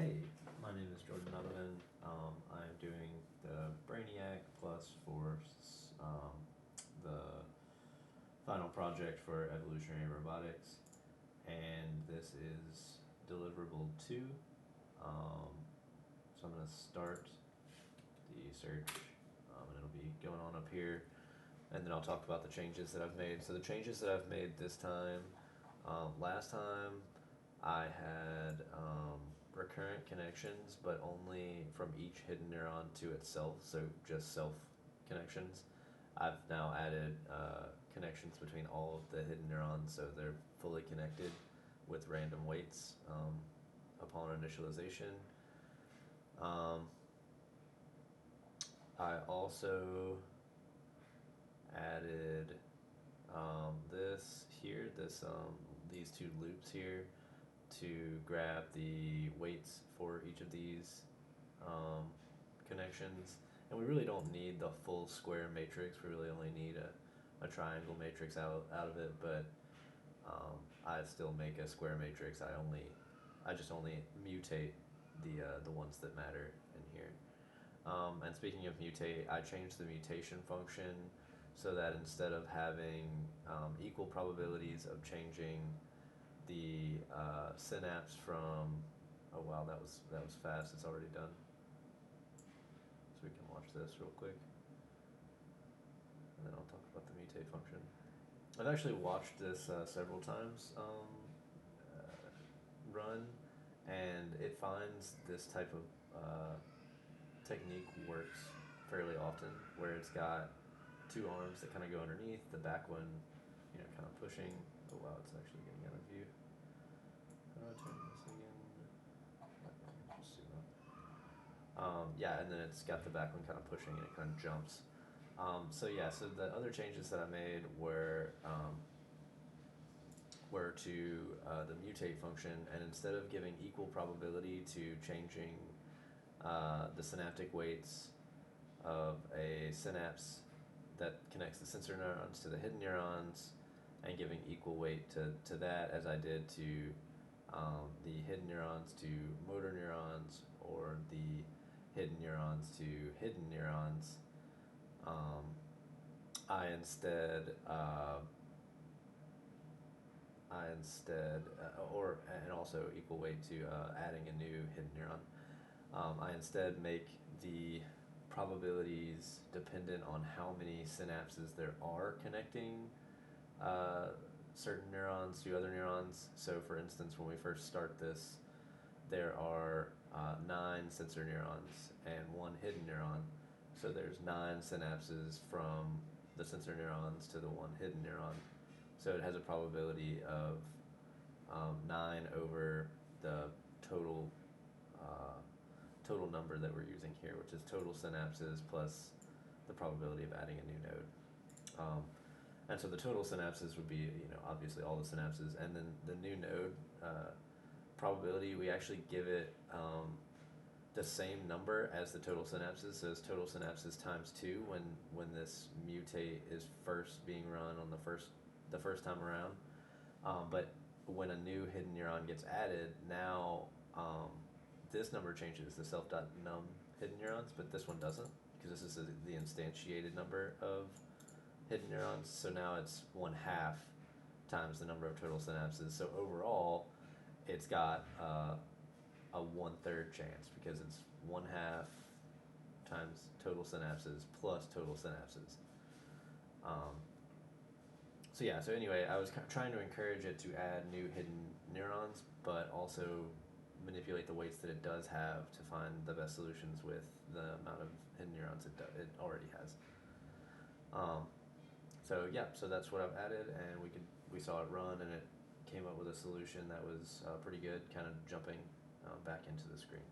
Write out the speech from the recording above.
Hey, my name is Jordan Donovan. I'm doing the Brainiac plus for the final project for evolutionary robotics, and this is Deliverable 2. So I'm going to start the search, and it'll be going on up here, and then I'll talk about the changes that I've made. So the changes that I've made this time, last time I had recurrent connections, but only from each hidden neuron to itself, so just self connections. I've now added connections between all of the hidden neurons, so they're fully connected with random weights upon initialization. I also added these two loops here to grab the weights for each of these connections. And we really don't need the full square matrix. We really only need a triangle matrix out of it, but I still make a square matrix. I just only mutate the ones that matter in here. And speaking of mutate, I changed the mutation function so that instead of having equal probabilities of changing the synapse from, oh wow, that was fast. It's already done. So we can watch this real quick, and then I'll talk about the mutate function. I've actually watched this several times run, and it finds this type of technique works fairly often, where it's got two arms that kind of go underneath, the back one, kind of pushing. Oh wow, it's actually getting out of view. How do I turn this again? Just zoom up. Yeah, and then it's got the back one kind of pushing, and it kind of jumps. So the other changes that I made were to the mutate function, and instead of giving equal probability to changing the synaptic weights of a synapse that connects the sensor neurons to the hidden neurons, and giving equal weight to that as I did to the hidden neurons to motor neurons, or the hidden neurons to hidden neurons, and also equal weight to adding a new hidden neuron. I instead make the probabilities dependent on how many synapses there are connecting certain neurons to other neurons. So for instance, when we first start this, there are 9 sensor neurons and 1 hidden neuron. So there's 9 synapses from the sensor neurons to the 1 hidden neuron. So it has a probability of 9 over the total number that we're using here, which is total synapses plus the probability of adding a new node. And so the total synapses would be, obviously all the synapses, and then the new node probability, we actually give it the same number as the total synapses. So it's total synapses times 2 when this mutate is first being run on the first time around. But when a new hidden neuron gets added, now this number changes, the self.num hidden neurons, but this one doesn't, because this is the instantiated number of hidden neurons. So now it's 1/2 times the number of total synapses. So overall, it's got a 1/3 chance, because it's 1/2 times total synapses plus total synapses. So anyway, I was trying to encourage it to add new hidden neurons, but also manipulate the weights that it does have to find the best solutions with the amount of hidden neurons it already has. So that's what I've added, and we saw it run, and it came up with a solution that was pretty good, kind of jumping back into the screen.